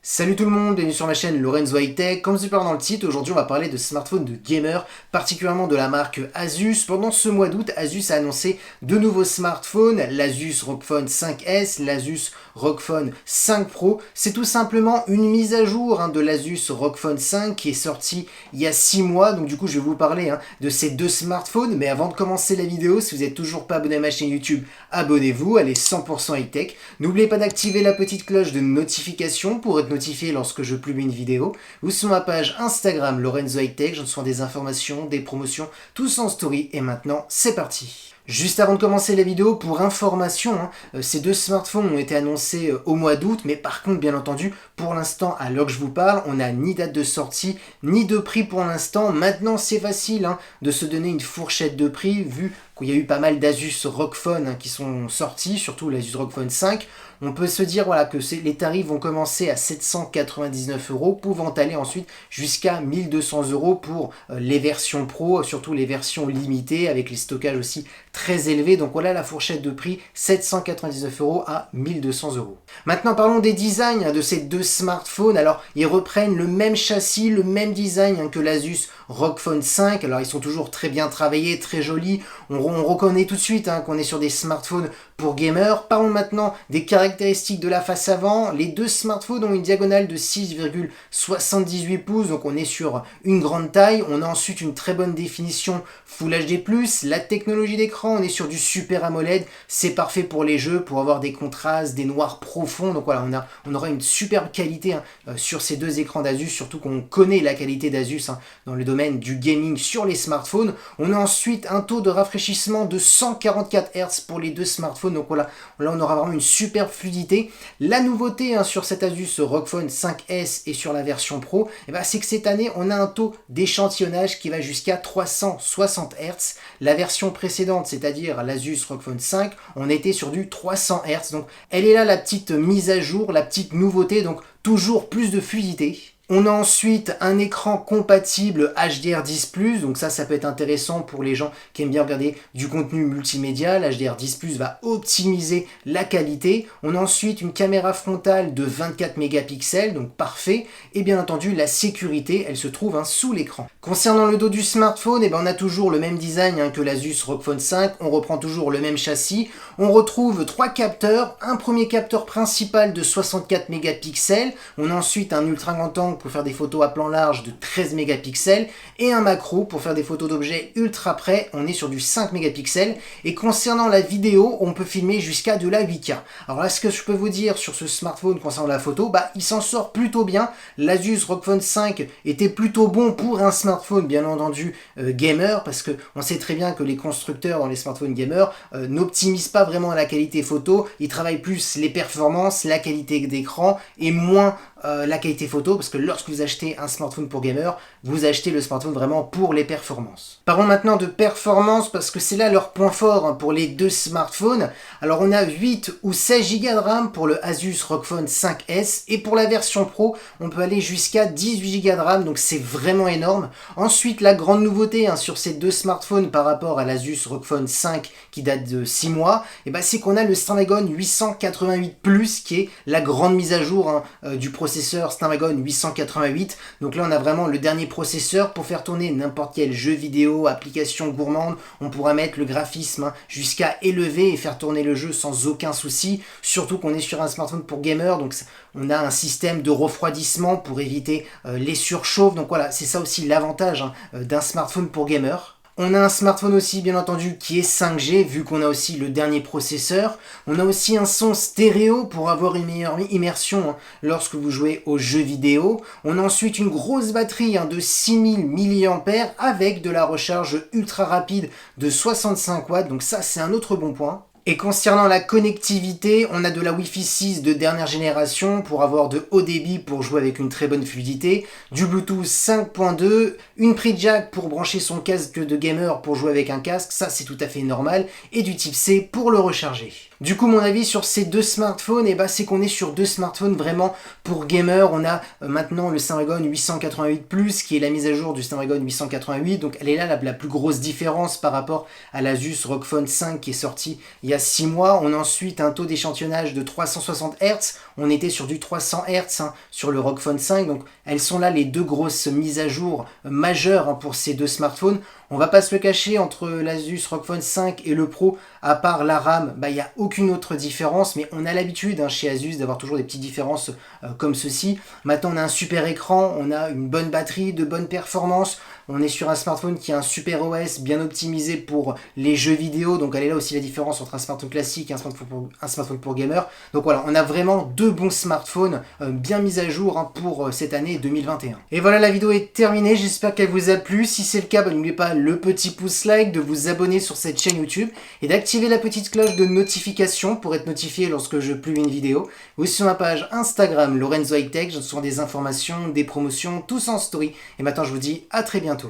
Salut tout le monde, bienvenue sur ma chaîne Lorenzo High Tech. Comme c'est pas dans le titre, aujourd'hui on va parler de smartphones de gamers, particulièrement de la marque Asus. Pendant ce mois d'août, Asus a annoncé deux nouveaux smartphones, l'Asus ROG Phone 5S, l'Asus ROG Phone 5 Pro. C'est tout simplement une mise à jour de l'Asus ROG Phone 5 qui est sorti il y a 6 mois. Donc du coup je vais vous parler de ces deux smartphones. Mais avant de commencer la vidéo, si vous n'êtes toujours pas abonné à ma chaîne YouTube, abonnez-vous, elle est 100% high tech. N'oubliez pas d'activer la petite cloche de notification pour être notifié lorsque je publie une vidéo, ou sur ma page Instagram Lorenzo High Tech, je reçois des informations, des promotions, tous en story. Et maintenant, c'est parti. Juste avant de commencer la vidéo, pour information, ces deux smartphones ont été annoncés au mois d'août, mais par contre, bien entendu, pour l'instant, à l'heure que je vous parle, on n'a ni date de sortie, ni de prix pour l'instant. Maintenant, c'est facile de se donner une fourchette de prix, vu qu'il y a eu pas mal d'Asus ROG Phone qui sont sortis, surtout l'Asus ROG Phone 5. On peut se dire que les tarifs vont commencer à 799 €, pouvant aller ensuite jusqu'à 1200 € pour les versions pro, surtout les versions limitées, avec les stockages aussi très élevés. Donc voilà la fourchette de prix, 799 € à 1200 €. Maintenant parlons des designs de ces deux smartphones. Alors ils reprennent le même châssis, le même design que l'Asus ROG Phone 5. Alors ils sont toujours très bien travaillés, très jolis. On reconnaît tout de suite qu'on est sur des smartphones pour gamers. Parlons maintenant des caractéristiques de la face avant. Les deux smartphones ont une diagonale de 6,78 pouces, donc on est sur une grande taille. On a ensuite une très bonne définition Full HD+. La technologie d'écran, on est sur du Super AMOLED. C'est parfait pour les jeux, pour avoir des contrastes, des noirs profonds. Donc voilà, on aura une superbe qualité sur ces deux écrans d'Asus, surtout qu'on connaît la qualité d'Asus dans le domaine du gaming sur les smartphones. On a ensuite un taux de rafraîchissement de 144 Hz pour les deux smartphones. Donc voilà, là on aura vraiment une superbe fluidité. La nouveauté sur cet Asus ROG Phone 5S et sur la version Pro, c'est que cette année on a un taux d'échantillonnage qui va jusqu'à 360 Hz. La version précédente, c'est-à-dire l'Asus ROG Phone 5, on était sur du 300 Hz. Donc elle est là la petite mise à jour, la petite nouveauté, donc toujours plus de fluidité. On a ensuite un écran compatible HDR10+, donc ça peut être intéressant pour les gens qui aiment bien regarder du contenu multimédia. L'HDR10+ va optimiser la qualité. On a ensuite une caméra frontale de 24 mégapixels, donc parfait. Et bien entendu, la sécurité, elle se trouve sous l'écran. Concernant le dos du smartphone, on a toujours le même design que l'Asus ROG Phone 5. On reprend toujours le même châssis. On retrouve trois capteurs. Un premier capteur principal de 64 mégapixels. On a ensuite un ultra grand angle pour faire des photos à plan large de 13 mégapixels et un macro pour faire des photos d'objets ultra près, on est sur du 5 mégapixels. Et concernant la vidéo, on peut filmer jusqu'à de la 8K. Alors là, ce que je peux vous dire sur ce smartphone concernant la photo, il s'en sort plutôt bien. L'Asus ROG Phone 5 était plutôt bon pour un smartphone, bien entendu, gamer, parce que on sait très bien que les constructeurs dans les smartphones gamers n'optimisent pas vraiment la qualité photo, ils travaillent plus les performances, la qualité d'écran et moins la qualité photo, parce que lorsque vous achetez un smartphone pour gamer, vous achetez le smartphone vraiment pour les performances. Parlons maintenant de performance, parce que c'est là leur point fort pour les deux smartphones. Alors on a 8 ou 16 Go de RAM pour le Asus ROG Phone 5S, et pour la version Pro, on peut aller jusqu'à 18 Go de RAM, donc c'est vraiment énorme. Ensuite, la grande nouveauté sur ces deux smartphones par rapport à l'Asus ROG Phone 5 qui date de 6 mois, c'est qu'on a le Snapdragon 888+, qui est la grande mise à jour du processeur Snapdragon 888. Donc là on a vraiment le dernier processeur pour faire tourner n'importe quel jeu vidéo, application gourmande. On pourra mettre le graphisme jusqu'à élevé et faire tourner le jeu sans aucun souci, surtout qu'on est sur un smartphone pour gamer, donc on a un système de refroidissement pour éviter les surchauffes. Donc voilà, c'est ça aussi l'avantage d'un smartphone pour gamer. On a un smartphone aussi, bien entendu, qui est 5G, vu qu'on a aussi le dernier processeur. On a aussi un son stéréo pour avoir une meilleure immersion lorsque vous jouez aux jeux vidéo. On a ensuite une grosse batterie de 6000 mAh avec de la recharge ultra rapide de 65 watts. Donc ça, c'est un autre bon point. Et concernant la connectivité, on a de la Wi-Fi 6 de dernière génération pour avoir de haut débit pour jouer avec une très bonne fluidité, du Bluetooth 5.2, une prise jack pour brancher son casque de gamer pour jouer avec un casque, ça c'est tout à fait normal, et du type C pour le recharger. Du coup, mon avis sur ces deux smartphones, c'est qu'on est sur deux smartphones vraiment pour gamer. On a maintenant le Snapdragon 888+, qui est la mise à jour du Snapdragon 888, donc elle est là la plus grosse différence par rapport à l'Asus ROG Phone 5 qui est sorti il y y a 6 mois. On a ensuite un taux d'échantillonnage de 360 Hz. On était sur du 300 Hz sur le ROG Phone 5. Donc elles sont là les deux grosses mises à jour majeures pour ces deux smartphones. On va pas se le cacher, entre l'Asus ROG Phone 5 et le Pro, à part la RAM, il n'y a aucune autre différence, mais on a l'habitude chez Asus d'avoir toujours des petites différences comme ceci. Maintenant on a un super écran, on a une bonne batterie, de bonnes performances, on est sur un smartphone qui a un super OS bien optimisé pour les jeux vidéo, donc elle est là aussi la différence entre un smartphone classique et un smartphone pour gamer. Donc voilà, on a vraiment deux bons smartphones bien mis à jour pour cette année 2021. Et voilà, la vidéo est terminée, j'espère qu'elle vous a plu. Si c'est le cas, n'oubliez pas le petit pouce like, de vous abonner sur cette chaîne YouTube et d'activer la petite cloche de notification pour être notifié lorsque je publie une vidéo. Ou sur ma page Instagram Lorenzo High Tech, je reçois des informations, des promotions, tout ça en story. Et maintenant je vous dis à très bientôt